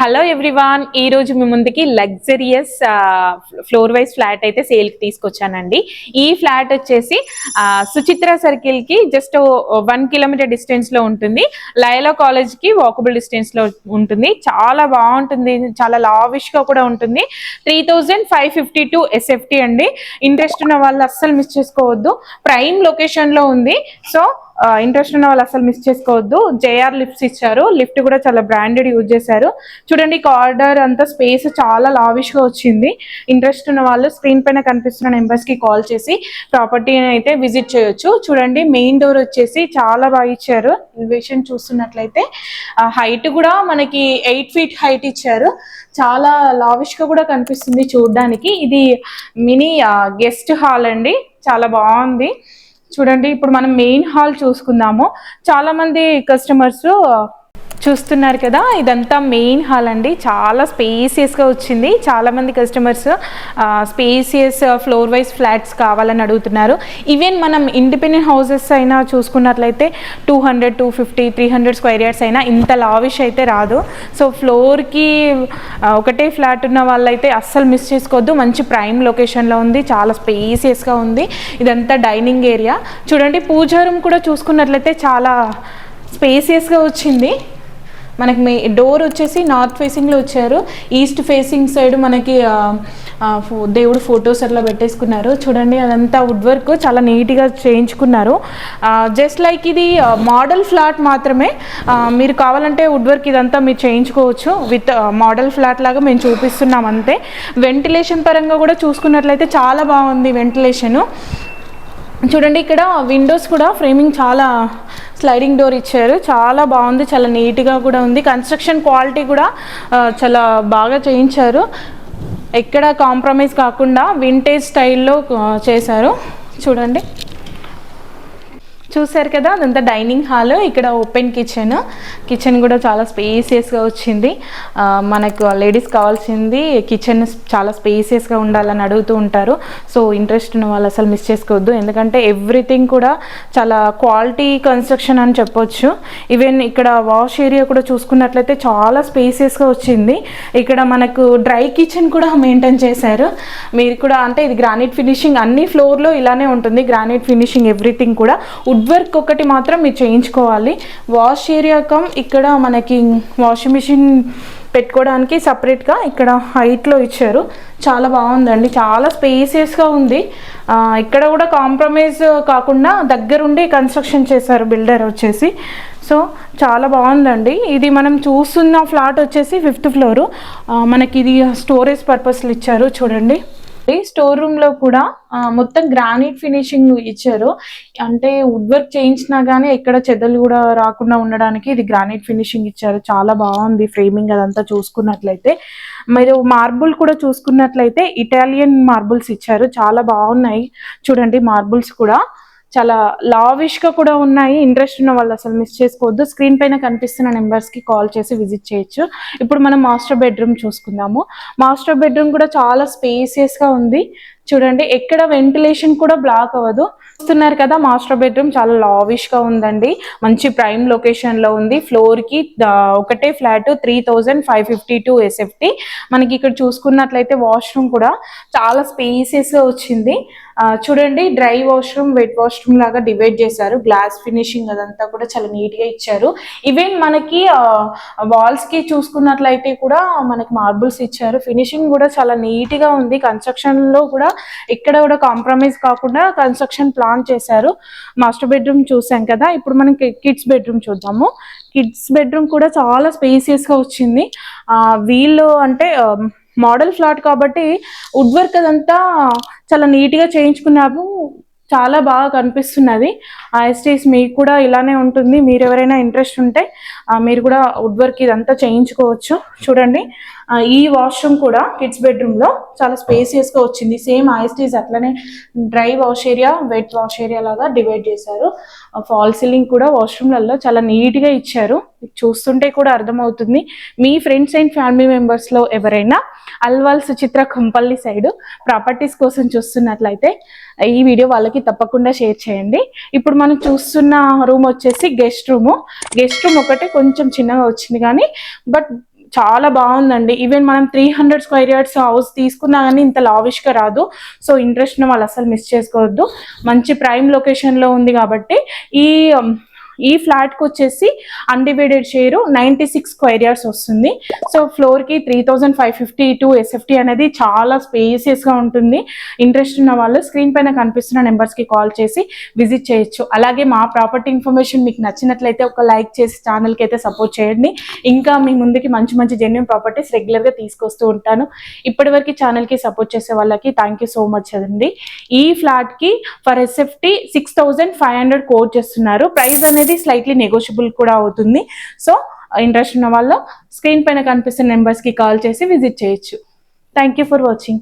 Hello everyone, ఈ రోజు మీ ముందుకి లగ్జరియస్ ఫ్లోర్ వైజ్ ఫ్లాట్ అయితే సేల్ కి తీసుకొచ్చానండి. ఈ ఫ్లాట్ వచ్చేసి సుచిత్ర సర్కిల్ కి జస్ట్ 1 కిలోమీటర్ డిస్టెన్స్ లో ఉంటుంది. లయలా కాలేజ్ కి వాకబుల్ డిస్టెన్స్ లో ఉంటుంది. చాలా బాగుంటుంది, చాలా లావిష్ గా కూడా ఉంటుంది. 3552 SFT అండి. ఇంట్రెస్ట్ ఉన్న వాళ్ళు అస్సలు మిస్ చేసుకోవద్దు. ప్రైమ్ లొకేషన్ లో ఉంది. సో ఇంట్రెస్ట్ ఉన్న వాళ్ళు అసలు మిస్ చేసుకోవద్దు. జేఆర్ లిఫ్ట్స్ ఇచ్చారు. లిఫ్ట్ కూడా చాలా బ్రాండెడ్ యూజ్ చేశారు. చూడండి, కారిడార్ అంతా స్పేస్ చాలా లావిష్ గా వచ్చింది. ఇంట్రెస్ట్ ఉన్న వాళ్ళు స్క్రీన్ పైన కనిపిస్తున్న నెంబర్స్ కి కాల్ చేసి ప్రాపర్టీని అయితే విజిట్ చేయొచ్చు. చూడండి, మెయిన్ డోర్ వచ్చేసి చాలా బాగా ఇచ్చారు. ఎలివేషన్ చూస్తున్నట్లయితే హైట్ కూడా మనకి 8 feet హైట్ ఇచ్చారు. చాలా లావిష్ గా కూడా కనిపిస్తుంది చూడడానికి. ఇది మినీ గెస్ట్ హాల్ అండి, చాలా బాగుంది. చూడండి, ఇప్పుడు మనం మెయిన్ హాల్ చూసుకుందాము. చాలా మంది కస్టమర్స్ చూస్తున్నారు కదా, ఇదంతా మెయిన్ హాల్ అండి. చాలా స్పేసియస్గా వచ్చింది. చాలామంది customers spacious floor wise flats కావాలని అడుగుతున్నారు. ఈవెన్ మనం ఇండిపెండెంట్ హౌసెస్ అయినా చూసుకున్నట్లయితే 200, 250, 300 స్క్వేర్ యార్డ్స్ అయినా ఇంత లావిష్ అయితే రాదు. సో ఫ్లోర్కి ఒకటే ఫ్లాట్ ఉన్న వాళ్ళైతే అస్సలు మిస్ చేసుకోవద్దు. మంచి ప్రైమ్ లొకేషన్లో ఉంది, చాలా స్పేసియస్గా ఉంది. ఇదంతా డైనింగ్ ఏరియా. చూడండి, పూజా రూమ్ కూడా చూసుకున్నట్లయితే చాలా స్పేసియస్గా వచ్చింది. మనకి డోర్ వచ్చేసి నార్త్ ఫేసింగ్లో వచ్చారు. ఈస్ట్ ఫేసింగ్ సైడ్ మనకి దేవుడు ఫొటోస్ అట్లా పెట్టేసుకున్నారు. చూడండి, అదంతా వుడ్ వర్క్ చాలా నీట్గా చేయించుకున్నారు. జస్ట్ లైక్ ఇది మోడల్ ఫ్లాట్ మాత్రమే. మీరు కావాలంటే వుడ్ వర్క్ ఇదంతా మీరు చేయించుకోవచ్చు. విత్ మోడల్ ఫ్లాట్ లాగా మేము చూపిస్తున్నాం అంతే. వెంటిలేషన్ పరంగా కూడా చూసుకున్నట్లయితే చాలా బాగుంది వెంటిలేషను. చూడండి, ఇక్కడ విండోస్ కూడా ఫ్రేమింగ్ చాలా స్లైడింగ్ డోర్ ఇచ్చారు. చాలా బాగుంది, చాలా నీట్గా కూడా ఉంది. కన్స్ట్రక్షన్ క్వాలిటీ కూడా చాలా బాగా చేయించారు. ఎక్కడ కాంప్రమైజ్ కాకుండా వింటేజ్ స్టైల్లో చేశారు. చూడండి, చూసారు కదా, అదంతా డైనింగ్ హాల్. ఇక్కడ ఓపెన్ కిచెన్ కూడా చాలా స్పేసియస్గా వచ్చింది. మనకు లేడీస్ కావాల్సింది కిచెన్ చాలా స్పేసియస్గా ఉండాలని అడుగుతూ ఉంటారు. సో ఇంట్రెస్ట్ ఉన్న వాళ్ళు అసలు మిస్ చేసుకోవద్దు, ఎందుకంటే ఎవ్రీథింగ్ కూడా చాలా క్వాలిటీ కన్స్ట్రక్షన్ అని చెప్పొచ్చు. ఈవెన్ ఇక్కడ వాష్ ఏరియా కూడా చూసుకున్నట్లయితే చాలా స్పేసియస్గా వచ్చింది. ఇక్కడ మనకు డ్రై కిచెన్ కూడా మెయింటైన్ చేశారు. మీరు కూడా అంటే ఇది గ్రానైట్ ఫినిషింగ్, అన్ని ఫ్లోర్లో ఇలానే ఉంటుంది. గ్రానైట్ ఫినిషింగ్ ఎవ్రీథింగ్ కూడా. వుడ్ వర్క్ ఒకటి మాత్రం మీరు చేయించుకోవాలి. వాష్ ఏరియా ఇక్కడ మనకి వాషింగ్ మిషన్ పెట్టుకోవడానికి సపరేట్గా ఇక్కడ హైట్లో ఇచ్చారు. చాలా బాగుందండి, చాలా స్పేసియస్గా ఉంది. ఇక్కడ కూడా కాంప్రమైజ్ కాకుండా దగ్గరుండి కన్స్ట్రక్షన్ చేశారు బిల్డర్ వచ్చేసి. సో చాలా బాగుందండి. ఇది మనం చూస్తున్న ఫ్లాట్ వచ్చేసి 5th floor. మనకి ఇది స్టోరేజ్ పర్పస్లు ఇచ్చారు. చూడండి, స్టోర్ రూమ్ లో కూడా మొత్తం గ్రానైట్ ఫినిషింగ్ ఇచ్చారు. అంటే వుడ్ వర్క్ చేయించినా గానీ ఎక్కడ చెదలు కూడా రాకుండా ఉండడానికి ఇది గ్రానైట్ ఫినిషింగ్ ఇచ్చారు. చాలా బాగుంది ఫ్రేమింగ్ అదంతా చూసుకున్నట్లయితే. మీరు మార్బుల్ కూడా చూసుకున్నట్లయితే ఇటాలియన్ మార్బుల్స్ ఇచ్చారు. చాలా బాగున్నాయి. చూడండి, మార్బుల్స్ కూడా చాలా లావిష్ గా కూడా ఉన్నాయి. ఇంట్రెస్ట్ ఉన్న వాళ్ళు అసలు మిస్ చేసుకోవద్దు. స్క్రీన్ పైన కనిపిస్తున్న నెంబర్స్ కి కాల్ చేసి విజిట్ చేయొచ్చు. ఇప్పుడు మనం మాస్టర్ బెడ్రూమ్ చూసుకుందాము. మాస్టర్ బెడ్రూమ్ కూడా చాలా స్పేసియస్ గా ఉంది. చూడండి, ఎక్కడ వెంటిలేషన్ కూడా బ్లాక్ అవ్వదు. చూస్తున్నారు కదా, మాస్టర్ బెడ్రూమ్ చాలా లావిష్ గా ఉందండి. మంచి ప్రైమ్ లొకేషన్ లో ఉంది. ఫ్లోర్ కి ఒకటే ఫ్లాట్ 3552 SFT. మనకి ఇక్కడ చూసుకున్నట్లయితే వాష్రూమ్ కూడా చాలా స్పేసియస్ గా వచ్చింది. చూడండి, డ్రై వాష్రూమ్, వెట్ వాష్రూమ్ లాగా డివైడ్ చేశారు. గ్లాస్ ఫినిషింగ్ అదంతా కూడా చాలా నీట్ గా ఇచ్చారు. ఈవెన్ మనకి వాల్స్ కి చూసుకున్నట్లయితే కూడా మనకి మార్బుల్స్ ఇచ్చారు. ఫినిషింగ్ కూడా చాలా నీట్ గా ఉంది. కన్స్ట్రక్షన్ లో కూడా ఎక్కడ కూడా కాంప్రమైజ్ కాకుండా కన్స్ట్రక్షన్ ప్లాన్ చేశారు. మాస్టర్ బెడ్రూమ్ చూసాం కదా, ఇప్పుడు మనం కిడ్స్ బెడ్రూమ్ చూద్దాము. కిడ్స్ బెడ్రూమ్ కూడా చాలా స్పేసియస్ గా వచ్చింది. వీళ్ళు అంటే మోడల్ ఫ్లాట్ కాబట్టి వుడ్ వర్క్ అదంతా చాలా నీట్గా చేయించుకున్నాము. చాలా బాగా కనిపిస్తున్నది. ఎస్టేస్ మీకు కూడా ఇలానే ఉంటుంది. మీరు ఎవరైనా ఇంట్రెస్ట్ ఉంటే మీరు కూడా వుడ్ వర్క్ ఇదంతా చేయించుకోవచ్చు. చూడండి, ఈ వాష్రూమ్ కూడా కిడ్స్ బెడ్రూమ్లో చాలా స్పేసియస్గా వచ్చింది. సేమ్ ఐస్టీస్ అట్లనే dry wash area, wet wash area లాగా డివైడ్ చేశారు. ఫాల్ సీలింగ్ కూడా వాష్రూమ్లలో చాలా నీట్గా ఇచ్చారు. చూస్తుంటే కూడా అర్థమవుతుంది. మీ ఫ్రెండ్స్ అండ్ ఫ్యామిలీ మెంబర్స్లో ఎవరైనా అల్వాల్ సుచిత్ర కంపల్లి సైడ్ ప్రాపర్టీస్ కోసం చూస్తున్నట్లయితే ఈ వీడియో వాళ్ళకి తప్పకుండా షేర్ చేయండి. ఇప్పుడు మనం చూస్తున్న రూమ్ వచ్చేసి గెస్ట్ రూమ్. గెస్ట్ రూమ్ ఒకటే కొంచెం చిన్నగా వచ్చింది కానీ బట్ చాలా బాగుందండి. ఈవెన్ మనం 300 స్క్వేర్ యార్డ్స్ హౌస్ తీసుకున్నా కానీ ఇంత లావిష్గా రాదు. సో ఇంట్రెస్ట్ ఉన్న వాళ్ళు అసలు మిస్ చేసుకోవద్దు. మంచి ప్రైమ్ లొకేషన్లో ఉంది కాబట్టి ఈ ఫ్లాట్కి వచ్చేసి అన్డివైడెడ్ షేర్ 96 స్క్వేర్ యార్డ్స్ వస్తుంది. సో ఫ్లోర్కి 3550 టు ఎస్ఎఫ్టీ అనేది చాలా స్పేసియస్గా ఉంటుంది. ఇంట్రెస్ట్ ఉన్న వాళ్ళు స్క్రీన్ పైన కనిపిస్తున్న నెంబర్స్కి కాల్ చేసి విజిట్ చేయొచ్చు. అలాగే మా ప్రాపర్టీ ఇన్ఫర్మేషన్ మీకు నచ్చినట్లయితే ఒక లైక్ చేసి ఛానల్కి అయితే సపోర్ట్ చేయండి. ఇంకా మీ ముందుకి మంచి మంచి జెన్యూన్ ప్రాపర్టీస్ రెగ్యులర్గా తీసుకొస్తూ ఉంటాను. ఇప్పటివరకు ఛానల్కి సపోర్ట్ చేసే వాళ్ళకి థ్యాంక్ యూ సో మచ్ అండి. ఈ ఫ్లాట్కి ఫర్ ఎస్ఎఫ్టీ 6500 కోట్ చేస్తున్నారు. ప్రైస్ అనేది స్లైట్లీ నెగోషియబుల్ కూడా అవుతుంది. సో ఇంట్రెస్ట్ ఉన్న వాళ్ళు స్క్రీన్ పైన కనిపిస్తున్న నెంబర్స్కి కాల్ చేసి విజిట్ చేయొచ్చు. Thank you for watching.